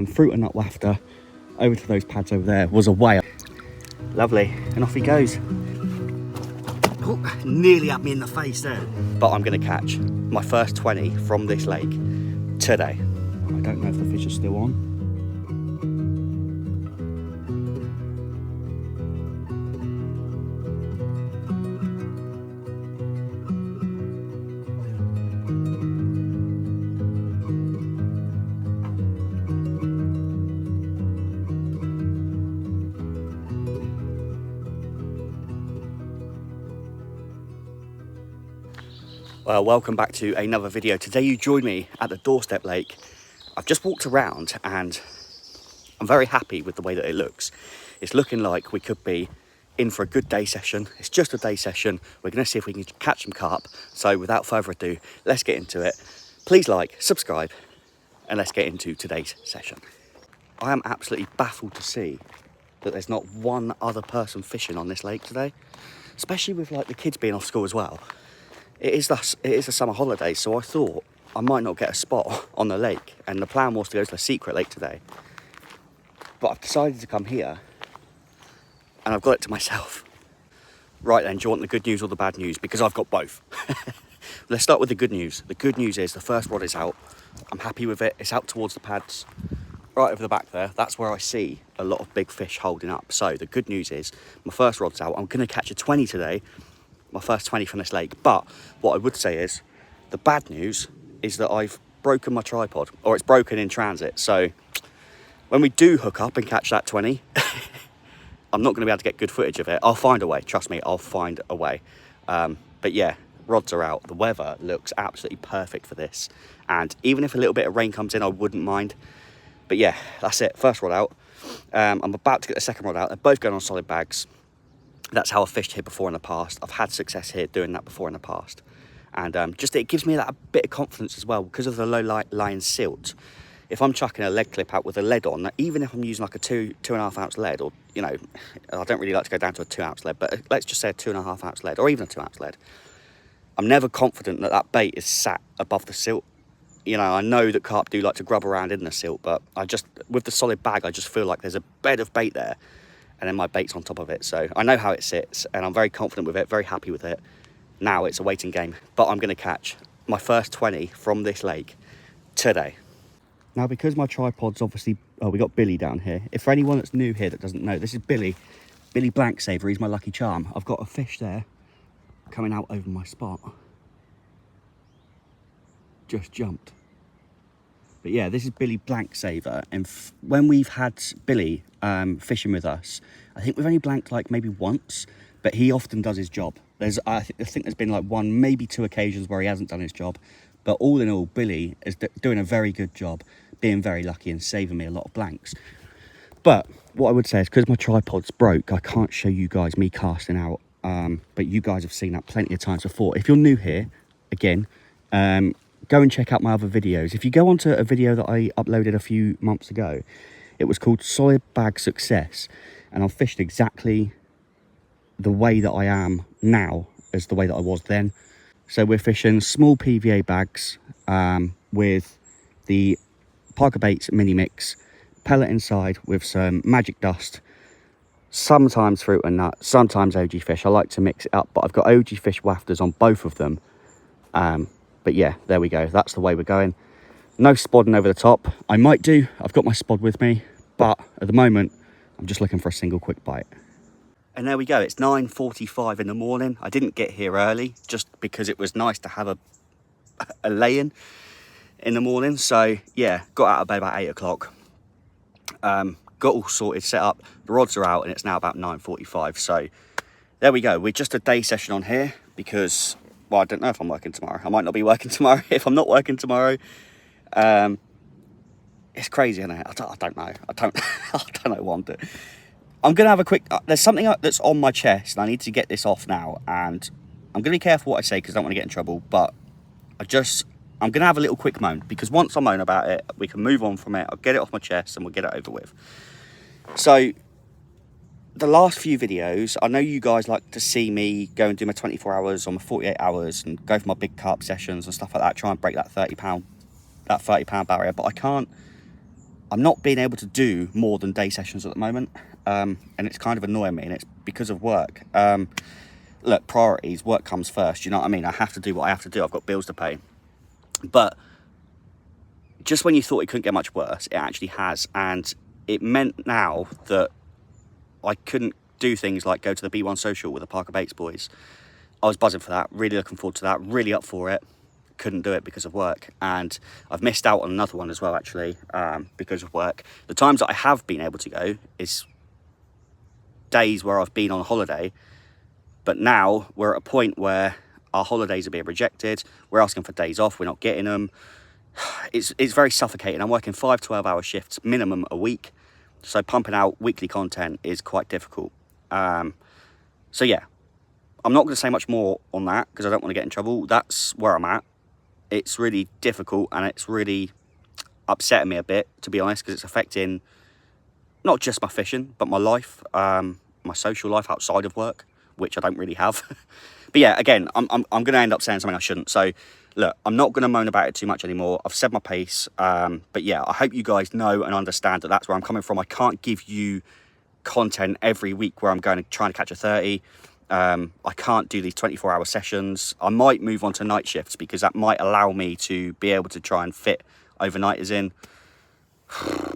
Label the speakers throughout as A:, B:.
A: And fruit and nut wafter over to those pads over there was a whale. Lovely, and off he goes. Oh, nearly had me in the face there. But I'm going to catch my first 20 from this lake today. I don't know if the fish are still on. Well, welcome back to another video. Today you join me at the Doorstep Lake. I've just walked around and I'm very happy with the way that it looks. It's looking like we could be in for a good day session. It's just a day session. We're going to see if we can catch some carp. So without further ado, let's get into it. Please like, subscribe, and let's get into today's session. I am absolutely baffled to see that there's not one other person fishing on this lake today, especially with like the kids being off school as well. It is the summer holidays, so I thought I might not get a spot on the lake, and the plan was to go to the secret lake today. But I've decided to come here, and I've got it to myself. Right then, do you want the good news or the bad news? Because I've got both. Let's start with the good news. The good news is the first rod is out. I'm happy with it. It's out towards the pads, right over the back there. That's where I see a lot of big fish holding up. So the good news is my first rod's out. I'm going to catch a 20 today. My first 20 from this lake. But what I would say is the bad news is that I've broken my tripod, or it's broken in transit. So when we do hook up and catch that 20, I'm not going to be able to get good footage of it. I'll find a way, trust me, I'll find a way. But yeah, rods are out. The weather looks absolutely perfect for this, and even if a little bit of rain comes in, I wouldn't mind. But yeah, that's it, first rod out. I'm about to get the second rod out. They're both going on solid bags. That's how I've fished here before in the past. I've had success here doing that before in the past. And just it gives me that bit of confidence as well because of the low lying silt. If I'm chucking a lead clip out with a lead on, even if I'm using like a 2.5 ounce lead, or, you know, I don't really like to go down to a 2 ounce lead, but let's just say a 2.5 ounce lead, or even a 2 ounce lead, I'm never confident that that bait is sat above the silt. You know, I know that carp do like to grub around in the silt, but with the solid bag, I just feel like there's a bed of bait there, and then my bait's on top of it. So I know how it sits, and I'm very confident with it, very happy with it. Now it's a waiting game, but I'm going to catch my first 20 from this lake today. Now, because my tripod's obviously, we got Billy down here. If for anyone that's new here that doesn't know, this is Billy Blank Saver. He's my lucky charm. I've got a fish there coming out over my spot. Just jumped. But yeah, this is Billy Blank Saver, and when we've had Billy fishing with us, I think we've only blanked like maybe once, but he often does his job. I think there's been like one, maybe two occasions where he hasn't done his job, but all in all, Billy is doing a very good job, being very lucky and saving me a lot of blanks. But what I would say is, because my tripod's broke, I can't show you guys me casting out, but you guys have seen that plenty of times before. If you're new here, again, go and check out my other videos. If you go onto a video that I uploaded a few months ago, it was called Solid Bag Success, and I've fished exactly the way that I am now as the way that I was then. So we're fishing small PVA bags with the Parker Baits mini mix, pellet inside with some magic dust, sometimes fruit and nut, sometimes OG fish. I like to mix it up, but I've got OG fish wafters on both of them. But yeah, there we go. That's the way we're going. No spodding over the top. I might do. I've got my spod with me, but at the moment, I'm just looking for a single quick bite. And there we go. It's 9:45 in the morning. I didn't get here early just because it was nice to have a lay-in in the morning. So yeah, got out of bed about 8 o'clock. Got all sorted, set up. The rods are out, and it's now about 9:45. So there we go. We're just a day session on here because, well, I don't know if I'm working tomorrow. I might not be working tomorrow. If I'm not working tomorrow, it's crazy, isn't it? I don't know. I don't know what I'm doing. I'm going to have a quick... there's something that's on my chest, and I need to get this off now. And I'm going to be careful what I say because I don't want to get in trouble. But I'm going to have a little quick moan, because once I moan about it, we can move on from it. I'll get it off my chest and we'll get it over with. So the last few videos, I know you guys like to see me go and do my 24 hours or my 48 hours and go for my big carp sessions and stuff like that, try and break that 30 pound barrier, but I can't I'm not being able to do more than day sessions at the moment, and it's kind of annoying me, and it's because of work. Look, priorities, work comes first, you know what I mean? I have to do what I have to do. I've got bills to pay. But just when you thought it couldn't get much worse, it actually has. And it meant now that I couldn't do things like go to the B1 social with the Parker Bates boys. I was buzzing for that, really looking forward to that, really up for it. Couldn't do it because of work. And I've missed out on another one as well, actually, because of work. The times that I have been able to go is days where I've been on holiday. But now we're at a point where our holidays are being rejected. We're asking for days off. We're not getting them. It's very suffocating. I'm working 5 12-hour shifts minimum a week. So pumping out weekly content is quite difficult. So yeah, I'm not going to say much more on that because I don't want to get in trouble. That's where I'm at. It's really difficult and it's really upsetting me a bit, to be honest, because it's affecting not just my fishing, but my life, my social life outside of work, which I don't really have. But yeah, again, I'm going to end up saying something I shouldn't. So look, I'm not going to moan about it too much anymore. I've said my piece. But yeah, I hope you guys know and understand that that's where I'm coming from. I can't give you content every week where I'm trying to catch a 30. I can't do these 24-hour sessions. I might move on to night shifts because that might allow me to be able to try and fit overnighters in.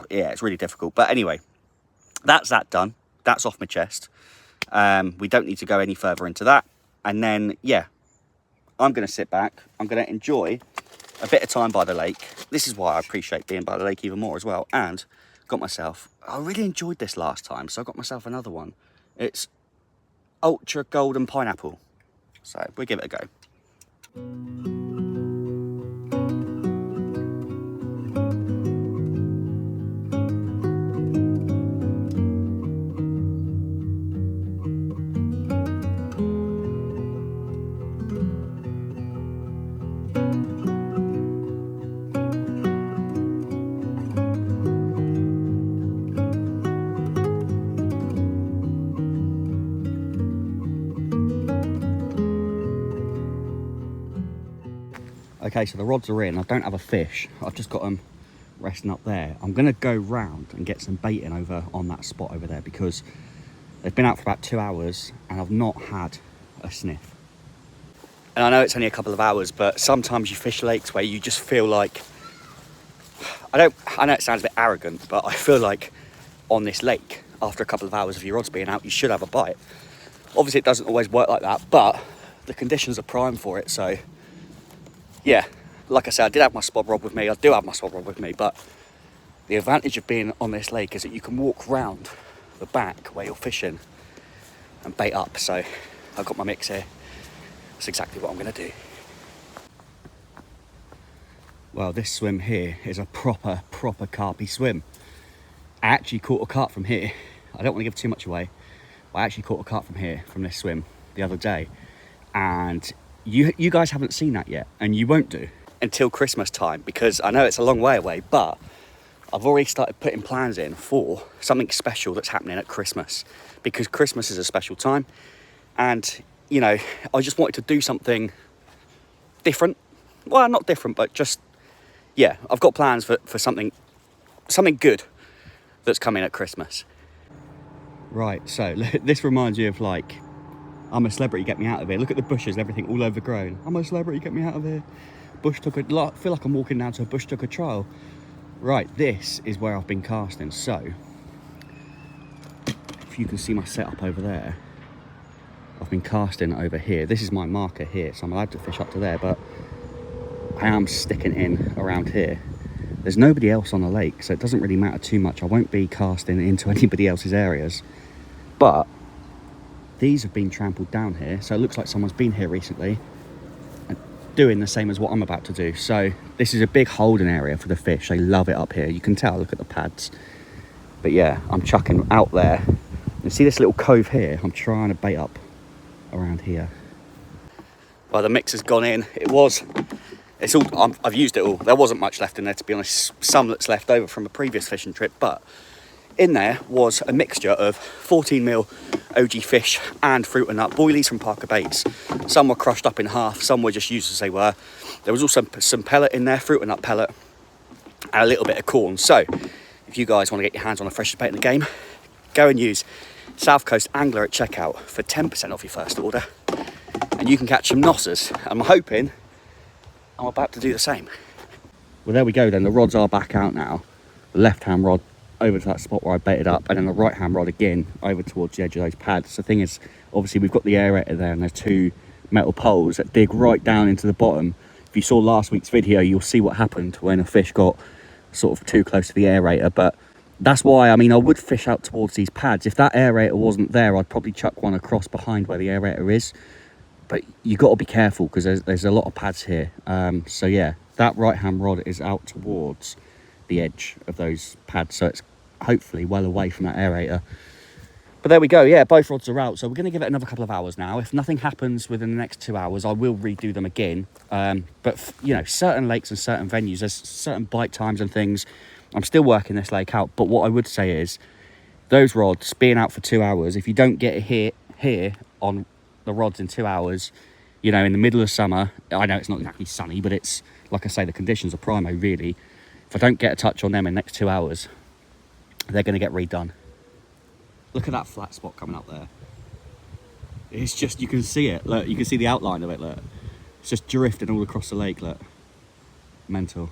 A: Yeah, it's really difficult. But anyway, that's that done. That's off my chest. We don't need to go any further into that. And then, yeah, I'm going to sit back. I'm going to enjoy a bit of time by the lake. This is why I appreciate being by the lake even more as well. And got myself, I really enjoyed this last time, so I got myself another one. It's Ultra Golden Pineapple. So we'll give it a go. Okay, so the rods are in. I don't have a fish. I've just got them resting up there. I'm going to go round and get some bait in over on that spot over there because they've been out for about 2 hours and I've not had a sniff. And I know it's only a couple of hours, but sometimes you fish lakes where you just feel like, I know it sounds a bit arrogant, but I feel like on this lake, after a couple of hours of your rods being out, you should have a bite. Obviously it doesn't always work like that, but the conditions are prime for it, so yeah, like I said, I did have my spot rod with me. I do have my spot rod with me, but the advantage of being on this lake is that you can walk round the back where you're fishing and bait up. So I've got my mix here. That's exactly what I'm going to do. Well, this swim here is a proper carpy swim. I actually caught a carp from here. I don't want to give too much away, but I actually caught a carp from here, from this swim, the other day. And you guys haven't seen that yet, and you won't do until Christmas time, because I know it's a long way away, but I've already started putting plans in for something special that's happening at Christmas, because Christmas is a special time, and you know, I just wanted to do something different. Well, not different, but just, yeah, I've got plans for something good that's coming at Christmas. Right, so this reminds me of like, I'm a celebrity, get me out of here. Look at the bushes and everything all overgrown. I'm a celebrity, get me out of here. I feel like I'm walking down to a bush tucker trial. Right, this is where I've been casting. So, if you can see my setup over there, I've been casting over here. This is my marker here, so I'm allowed to fish up to there, but I am sticking in around here. There's nobody else on the lake, so it doesn't really matter too much. I won't be casting into anybody else's areas, but these have been trampled down here, so it looks like someone's been here recently and doing the same as what I'm about to do. So this is a big holding area for the fish. They love it up here. You can tell, look at the pads. But yeah, I'm chucking out there. You see this little cove here? I'm trying to bait up around here. Well, the mix has gone in. I've used it all. There wasn't much left in there, to be honest. Some that's left over from a previous fishing trip, but in there was a mixture of 14mm OG fish and fruit and nut boilies from Parker Bates. Some were crushed up in half, some were just used as they were. There was also some pellet in there, fruit and nut pellet, and a little bit of corn. So if if you guys want to get your hands on the freshest bait in the game, go and use South Coast Angler at checkout for 10% off your first order, and you can catch some nossers. I'm hoping I'm about to do the same. Well, there we go then. The rods are back out now. The left-hand rod over to that spot where I baited up, and then the right-hand rod again over towards the edge of those pads. The thing is, obviously we've got the aerator there, and there's two metal poles that dig right down into the bottom. If you saw last week's video, you'll see what happened when a fish got sort of too close to the aerator. But that's why, I mean, I would fish out towards these pads. If that aerator wasn't there, I'd probably chuck one across behind where the aerator is. But you got to be careful because there's a lot of pads here. So yeah, that right-hand rod is out towards the edge of those pads, so it's hopefully well away from that aerator. But there we go. Yeah, both rods are out, so we're going to give it another couple of hours now. If nothing happens within the next 2 hours, I will redo them again. But you know, certain lakes and certain venues, there's certain bite times and things. I'm still working this lake out, but what I would say is those rods being out for 2 hours, if you don't get a hit here on the rods in 2 hours, you know, in the middle of summer, I know it's not exactly sunny, but it's, like I say, the conditions are primo, really. If I don't get a touch on them in the next 2 hours, they're going to get redone. Look at that flat spot coming up there. It's just, you can see it. Look, you can see the outline of it, look. It's just drifting all across the lake, look. Mental.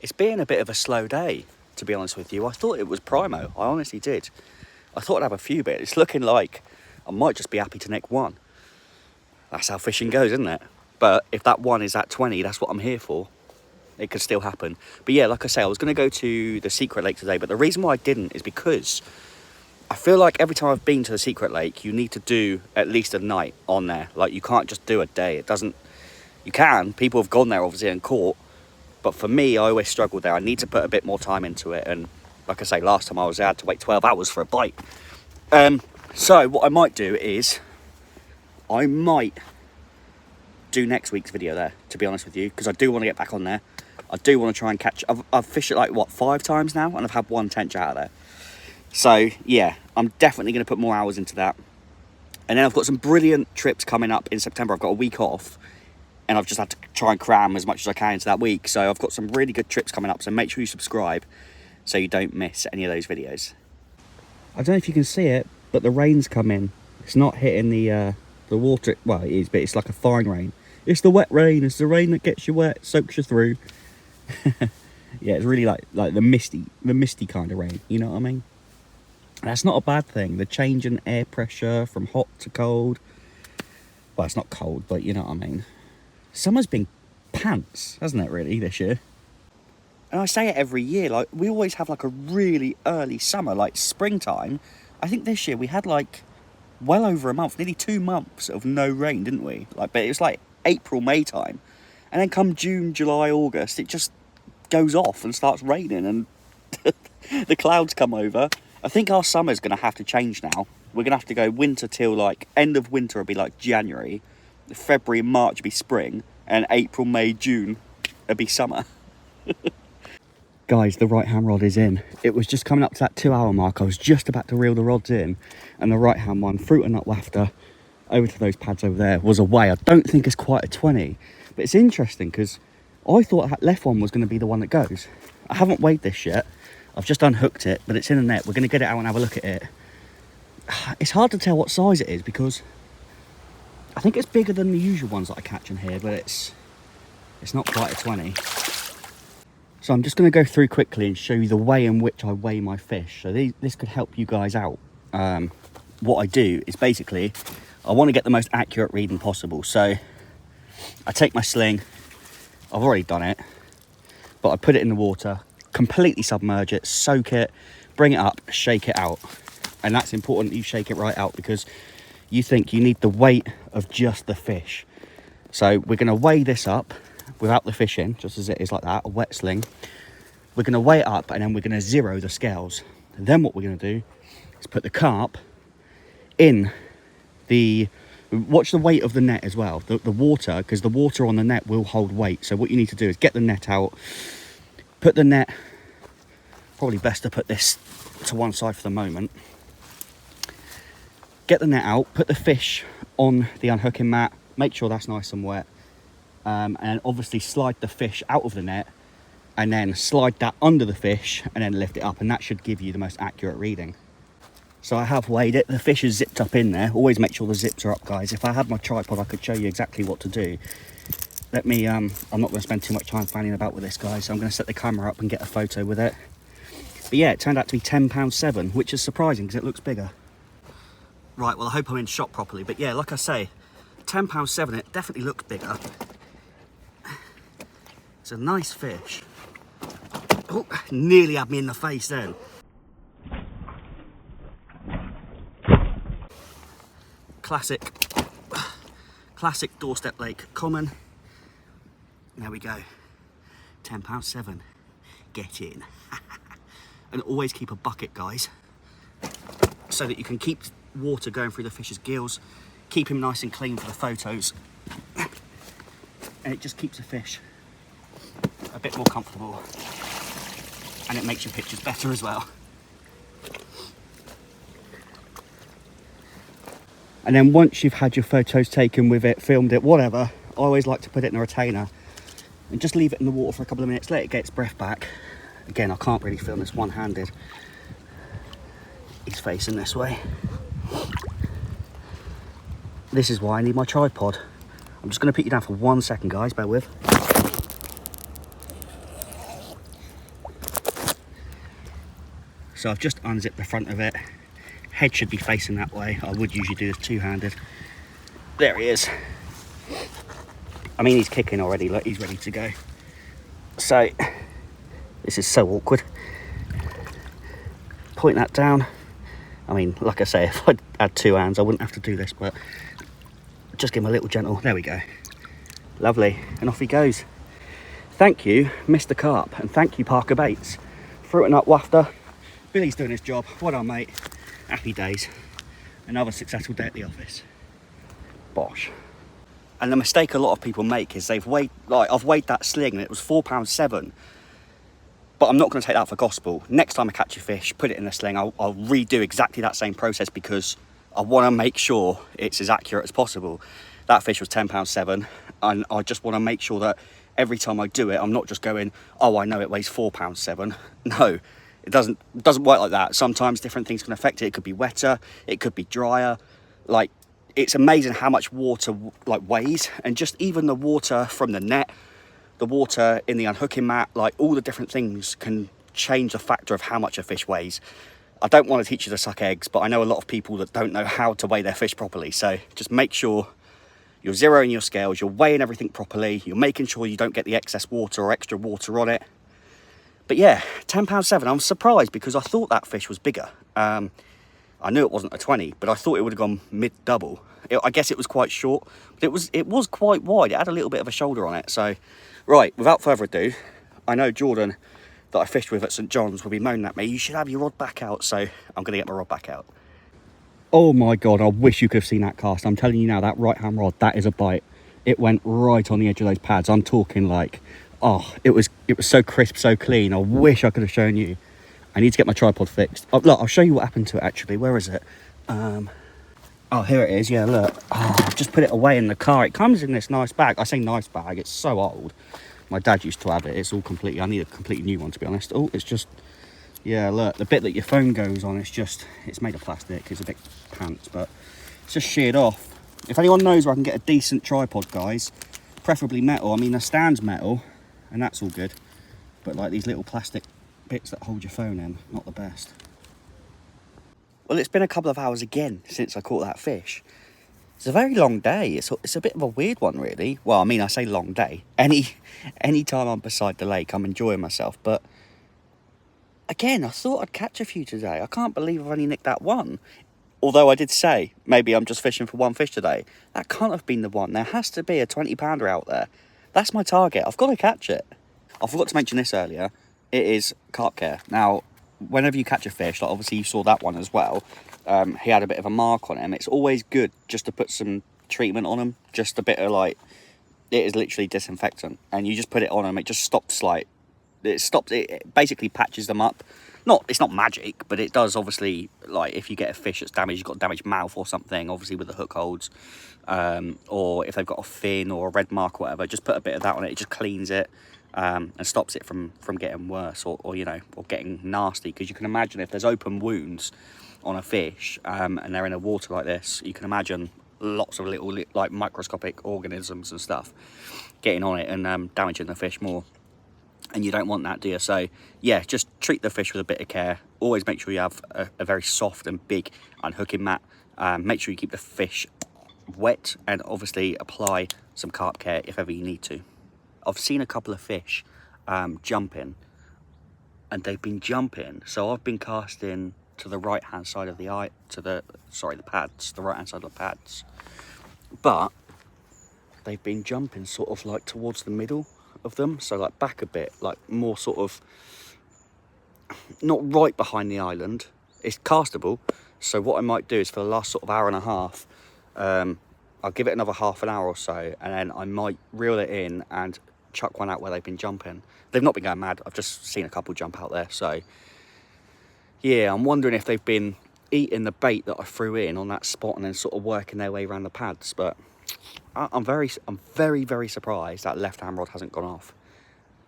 A: It's been a bit of a slow day, to be honest with you. I thought it was primo. I honestly did. I thought I'd have a few bits. It's looking like I might just be happy to nick one. That's how fishing goes, isn't it? But if that one is at 20, that's what I'm here for. It could still happen. But yeah, like I say, I was going to go to the secret lake today, but the reason why I didn't is because I feel like every time I've been to the secret lake, you need to do at least a night on there. Like, you can't just do a day. It doesn't... You can. People have gone there, obviously, and caught. But for me, I always struggle there. I need to put a bit more time into it. And like I say, last time I was there, I had to wait 12 hours for a bite. So what I might do is I might do next week's video there, to be honest with you, because I do want to get back on there. I do want to try and catch... I've fished it like, what, 5 times now? And I've had 1 tench out of there. So, yeah, I'm definitely going to put more hours into that. And then I've got some brilliant trips coming up in September. I've got a week off, and I've just had to try and cram as much as I can into that week. So I've got some really good trips coming up, so make sure you subscribe so you don't miss any of those videos. I don't know if you can see it, but the rain's come in. It's not hitting the water. Well, it is, but it's like a fine rain. It's the wet rain. It's the rain that gets you wet, soaks you through. Yeah, it's really like the misty kind of rain. You know what I mean? That's not a bad thing. The change in air pressure from hot to cold. Well, it's not cold, but you know what I mean. Summer's been pants, hasn't it, really, this year? And I say it every year, like, we always have like a really early summer, like springtime. I think this year we had like well over a month, nearly 2 months of no rain, didn't we? Like, but it was like April, May time. And then come June, July, August, it just goes off and starts raining and the clouds come over. I think our summer's going to have to change now. We're going to have to go winter till like end of winter will be like January, February, March will be spring, and April, May, June will be summer. Guys, the right hand rod is in. It was just coming up to that 2 hour mark. I was just about to reel the rods in, and the right hand one, fruit and nut wafter, over to those pads over there, was away. I don't think it's quite a 20, but it's interesting because I thought that left one was going to be the one that goes. I haven't weighed this yet. I've just unhooked it, but it's in the net. We're going to get it out and have a look at it. It's hard to tell what size it is because I think it's bigger than the usual ones that I catch in here, but it's not quite a 20. So I'm just going to go through quickly and show you the way in which I weigh my fish. So this could help you guys out. What I do is basically, I want to get the most accurate reading possible. So I take my sling, I've already done it, but I put it in the water, completely submerge it, soak it, bring it up, shake it out. And that's important that you shake it right out because you think you need the weight of just the fish. So we're going to weigh this up without the fish in, just as it is like that, a wet sling. We're going to weigh it up and then we're going to zero the scales. And then what we're going to do is put the carp in the... Watch the weight of the net as well, the water, because the water on the net will hold weight. So what you need to do is get the net out, put the net, probably best to put this to one side for the moment. Get the net out, put the fish on the unhooking mat, make sure that's nice and wet, and obviously slide the fish out of the net and then slide that under the fish and then lift it up, and that should give you the most accurate reading. So I have weighed it. The fish is zipped up in there. Always make sure the zips are up, guys. If I had my tripod, I could show you exactly what to do. Let me, I'm not going to spend too much time fanning about with this, guys. So I'm going to set the camera up and get a photo with it. But yeah, it turned out to be £10.7, which is surprising because it looks bigger. Right, well, I hope I'm in shot properly. But yeah, like I say, £10.7, it definitely looks bigger. It's a nice fish. Oh, nearly had me in the face then. Classic Doorstep Lake common. There we go. £10.7. Get in. And always keep a bucket, guys, so that you can keep water going through the fish's gills, keep him nice and clean for the photos, and it just keeps the fish a bit more comfortable, and it makes your pictures better as well. And then once you've had your photos taken with it, filmed it, whatever, I always like to put it in a retainer and just leave it in the water for a couple of minutes, let it get its breath back. Again, I can't really film this one-handed. He's facing this way. This is why I need my tripod. I'm just going to put you down for 1 second, guys, bear with. So I've just unzipped the front of it. Head should be facing that way. I would usually do this two-handed. There he is. I mean, he's kicking already. Look, he's ready to go. So this is so awkward. Point that down. I mean, like I say, if I had two hands, I wouldn't have to do this, but just give him a little gentle. There we go. Lovely. And off he goes. Thank you, Mr. Carp, and thank you, Parker Baits. Fruiting up wafter. Billy's doing his job. Well done, mate. Happy days. Another successful day at the office. Bosh. And the mistake a lot of people make is they've weighed, like I've weighed that sling and it was £4.7, but I'm not going to take that for gospel. Next time I catch a fish, put it in the sling, I'll redo exactly that same process because I want to make sure it's as accurate as possible. That fish was £10.7, and I just want to make sure that every time I do it, I'm not just going, oh, I know it weighs £4.7. No. It doesn't work like that. Sometimes different things can affect it. It could be wetter, it could be drier. Like, it's amazing how much water like weighs, and just even the water from the net, the water in the unhooking mat, like all the different things can change the factor of how much a fish weighs. I don't want to teach you to suck eggs, but I know a lot of people that don't know how to weigh their fish properly. So just make sure you're zeroing your scales, you're weighing everything properly, you're making sure you don't get the excess water or extra water on it. But yeah, £10.7, I'm surprised because I thought that fish was bigger. I knew it wasn't a 20, but I thought it would have gone mid-double. I guess it was quite short, but it was quite wide. It had a little bit of a shoulder on it. So, right, without further ado, I know Jordan that I fished with at St John's will be moaning at me, you should have your rod back out. So I'm going to get my rod back out. Oh my God, I wish you could have seen that cast. I'm telling you now, that right-hand rod, that is a bite. It went right on the edge of those pads. I'm talking like... oh, it was so crisp, so clean. I wish I could have shown you. I need to get my tripod fixed. Oh, look, I'll show you what happened to it, actually. Where is it? Oh, here it is. Yeah, look. Oh, I've just put it away in the car. It comes in this nice bag. I say nice bag. It's so old. My dad used to have it. It's all completely... I need a completely new one, to be honest. Oh, it's just... yeah, look. The bit that your phone goes on, it's made of plastic. It's a bit pants, but it's just sheared off. If anyone knows where I can get a decent tripod, guys, preferably metal. I mean, the stand's metal, and that's all good, but like these little plastic bits that hold your phone in, not the best. Well, it's been a couple of hours again since I caught that fish. It's a very long day. It's a bit of a weird one, really. Well, I mean, I say long day. Any time I'm beside the lake, I'm enjoying myself. But again, I thought I'd catch a few today. I can't believe I've only nicked that one. Although I did say, maybe I'm just fishing for one fish today. That can't have been the one. There has to be a 20-pounder out there. That's my target. I've got to catch it. I forgot to mention this earlier. It is carp care. Now, whenever you catch a fish, like obviously you saw that one as well, he had a bit of a mark on him. It's always good just to put some treatment on him. Just a bit of like, it is literally disinfectant. And you just put it on him. It just stops like, it basically patches them up. It's not magic, but it does obviously, like if you get a fish that's damaged, you've got a damaged mouth or something, obviously with the hook holds, or if they've got a fin or a red mark or whatever, just put a bit of that on it. It just cleans it. and stops it from getting worse or you know, or getting nasty. Because you can imagine if there's open wounds on a fish and they're in a water like this, you can imagine lots of little like microscopic organisms and stuff getting on it and damaging the fish more. And you don't want that, do you? So yeah, just treat the fish with a bit of care. Always make sure you have a very soft and big unhooking mat. Make sure you keep the fish wet, and obviously apply some carp care if ever you need to. I've seen a couple of fish jumping, and they've been jumping, so I've been casting to the right hand side of the eye, the pads, the right hand side of the pads, but they've been jumping sort of like towards the middle of them, so like back a bit, like more sort of not right behind the island. It's castable, so what I might do is for the last sort of hour and a half, I'll give it another half an hour or so, and then I might reel it in and chuck one out where they've been jumping. They've not been going mad. I've just seen a couple jump out there, so yeah, I'm wondering if they've been eating the bait that I threw in on that spot and then sort of working their way around the pads. But I'm very surprised that left hand rod hasn't gone off.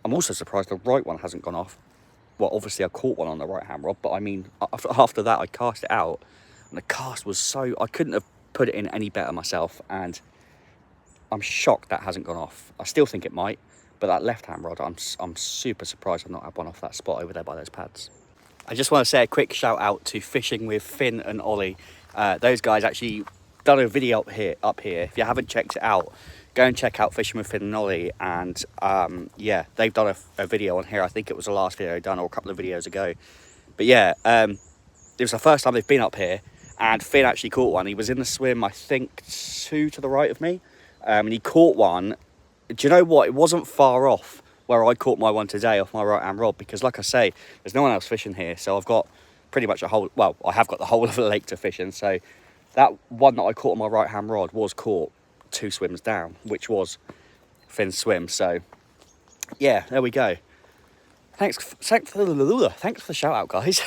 A: I'm also surprised the right one hasn't gone off. Well, obviously I caught one on the right hand rod, but I mean, after that I cast it out, and the cast was so, I couldn't have put it in any better myself, and I'm shocked that hasn't gone off. I still think it might, but that left hand rod, I'm super surprised I've not had one off that spot over there by those pads. I just want to say a quick shout out to Fishing with Finn and Ollie. Those guys actually done a video up here. If you haven't checked it out, go and check out Fishing with Finn and Ollie. And yeah, they've done a video on here. I think it was the last video done, or a couple of videos ago. But yeah, it was the first time they've been up here, and Finn actually caught one. He was in the swim, I think 2 to the right of me, and he caught one. Do you know what? It wasn't far off where I caught my one today off my right hand rod, because like I say, there's no one else fishing here, so I've got pretty much I have got the whole of the lake to fish in. So that one that I caught on my right hand rod was caught 2 swims down, which was Finn's swim. So yeah, there we go. Thanks for the shout out, guys.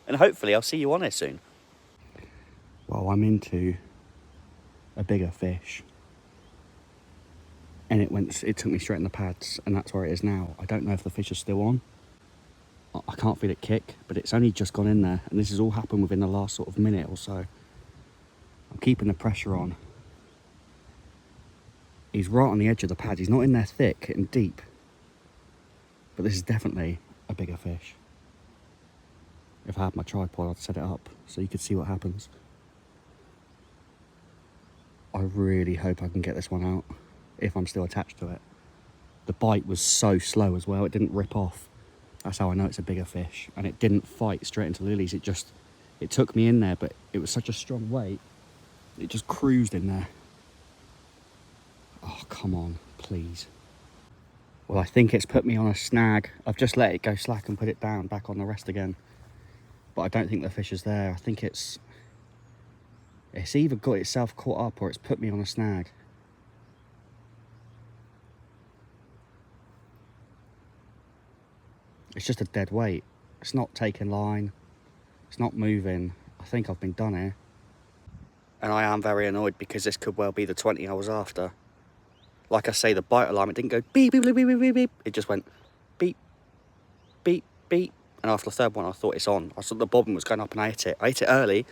A: And hopefully I'll see you on here soon. Well, I'm into a bigger fish, and it took me straight in the pads, and that's where it is now. I don't know if the fish is still on. I can't feel it kick, but it's only just gone in there, and this has all happened within the last sort of minute or so. I'm keeping the pressure on. He's right on the edge of the pad. He's not in there thick and deep, but this is definitely a bigger fish. If I had my tripod, I'd set it up so you could see what happens. I really hope I can get this one out, if I'm still attached to it. The bite was so slow as well, it didn't rip off. That's how I know it's a bigger fish. And it didn't fight straight into lilies, it took me in there, but it was such a strong weight, it just cruised in there. Oh, come on, please. Well, I think it's put me on a snag. I've just let it go slack and put it down, back on the rest again. But I don't think the fish is there. I think it's either got itself caught up or it's put me on a snag. It's just a dead weight. It's not taking line. It's not moving. I think I've been done here. And I am very annoyed because this could well be the 20 I was after. Like I say, the bite alarm, it didn't go beep, beep, beep, beep, beep, beep. It just went beep, beep, beep. And after the third one, I thought it's on. I saw the bobbin was going up and I hit it. I hit it early.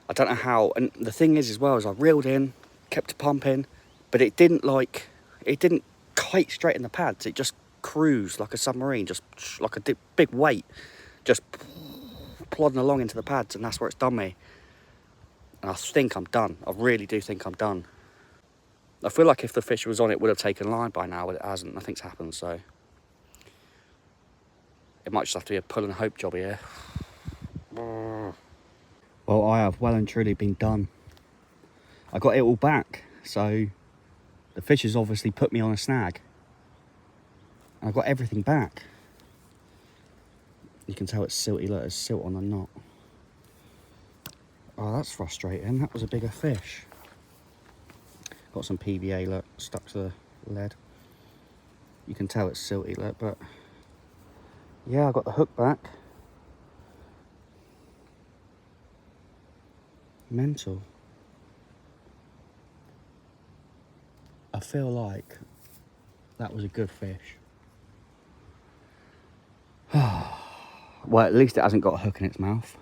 A: I don't know how. And the thing is as well, is I reeled in, kept pumping, but it didn't kite straight in the pads. It just cruised like a submarine, just like a big weight, just plodding along into the pads, and that's where it's done me. And I think I'm done. I really do think I'm done. I feel like if the fish was on, it would have taken line by now, but it hasn't. Nothing's happened, so it might just have to be a pull and hope job here. Well, I have well and truly been done. I got it all back, so the fish has obviously put me on a snag. And I got everything back. You can tell it's silty. Look, there's silt on the knot. Oh, that's frustrating. That was a bigger fish. Got some PVA, look, stuck to the lead. You can tell it's silty, look, but yeah, I got the hook back. Mental. I feel like that was a good fish. Well, at least it hasn't got a hook in its mouth.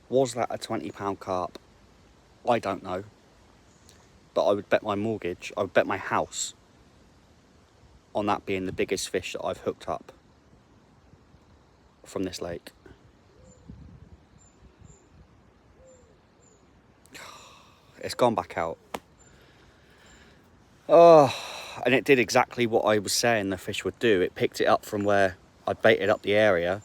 A: Was that a £20 carp? I don't know. But I would bet my mortgage, I would bet my house on that being the biggest fish that I've hooked up from this lake. It's gone back out. Oh, and it did exactly what I was saying the fish would do. It picked it up from where I'd baited up the area,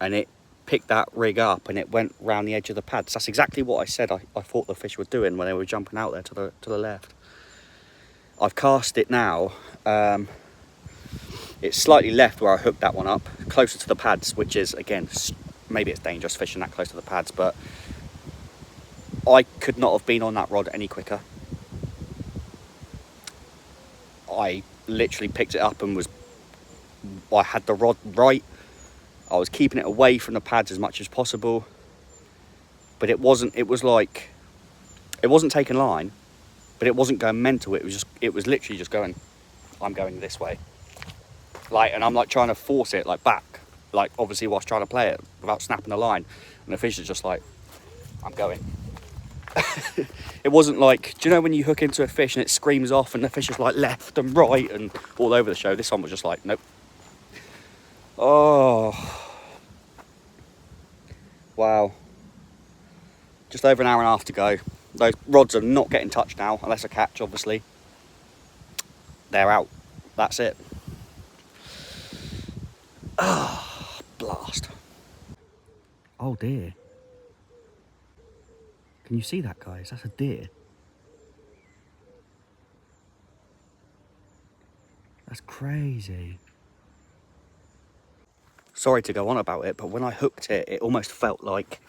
A: and it picked that rig up and it went round the edge of the pads. That's exactly what I said I thought the fish were doing when they were jumping out there to the left. I've cast it now. It's slightly left where I hooked that one up, closer to the pads, which is, again, maybe it's dangerous fishing that close to the pads, but I could not have been on that rod any quicker. I literally picked it up and I had the rod right. I was keeping it away from the pads as much as possible, but it wasn't taking line, but it wasn't going mental. It was literally just going, I'm going this way. And I'm like trying to force it back, obviously whilst trying to play it without snapping the line. And the fish is just like, I'm going. It wasn't like, do you know when you hook into a fish and it screams off and the fish is like left and right and all over the show? This one was just like, nope. Oh, wow. Just over an hour and a half to go. Those rods are not getting touched now, unless a catch, obviously. They're out. That's it. Ah, blast. Oh dear. Can you see that, guys? That's a deer. That's crazy. Sorry to go on about it, but when I hooked it, it almost felt like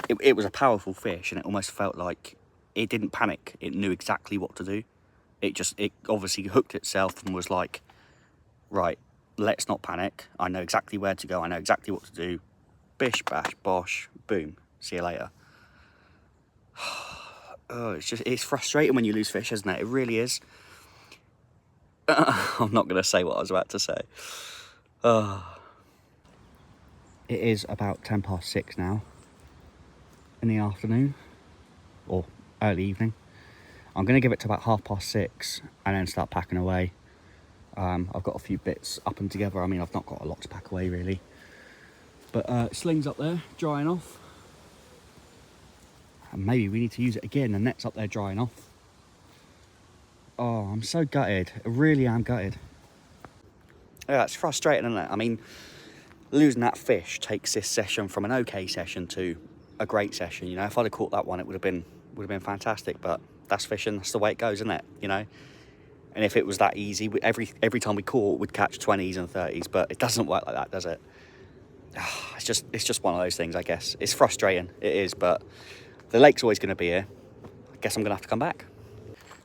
A: it was a powerful fish, and it almost felt like it didn't panic. It knew exactly what to do. It obviously hooked itself and was like, right, let's not panic. I know exactly where to go. I know exactly what to do. Bish, bash, bosh, boom. See you later. Oh, it's frustrating when you lose fish, isn't it? It really is. I'm not going to say what I was about to say. It is about 6:10 now in the afternoon, or early evening. I'm going to give it to about 6:30 and then start packing away. I've got a few bits up and together. I mean, I've not got a lot to pack away really. But sling's up there, drying off. And maybe we need to use it again. The net's up there drying off. Oh, I'm so gutted. I really am gutted. Yeah, it's frustrating, isn't it? I mean, losing that fish takes this session from an okay session to a great session. You know, if I'd have caught that one, it would have been fantastic. But that's fishing. That's the way it goes, isn't it? You know. And if it was that easy, every time we caught, we'd catch 20s and 30s. But it doesn't work like that, does it? It's just one of those things, I guess. It's frustrating. It is, but the lake's always going to be here. I guess I'm going to have to come back.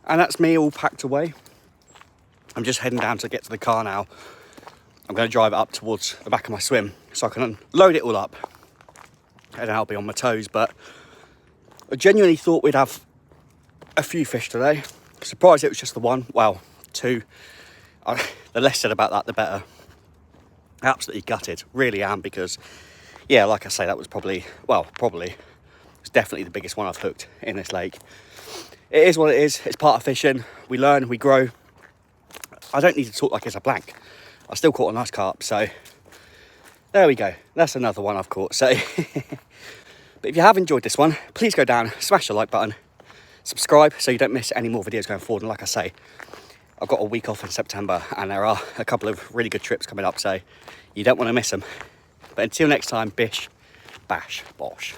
A: And that's me all packed away. I'm just heading down to get to the car now. I'm going to drive it up towards the back of my swim so I can load it all up. And I'll be on my toes. But I genuinely thought we'd have a few fish today. Surprised it was just the one. Well, two. The less said about that, the better. Absolutely gutted. Really am, because, yeah, like I say, that was probably, it's definitely the biggest one I've hooked in this lake. It is what it is. It's part of fishing. We learn, we grow. I don't need to talk like it's a blank. I still caught a nice carp, so there we go. That's another one I've caught. So, but if you have enjoyed this one, please go down, smash the like button, subscribe so you don't miss any more videos going forward. And like I say, I've got a week off in September and there are a couple of really good trips coming up, so you don't want to miss them. But until next time, bish, bash, bosh.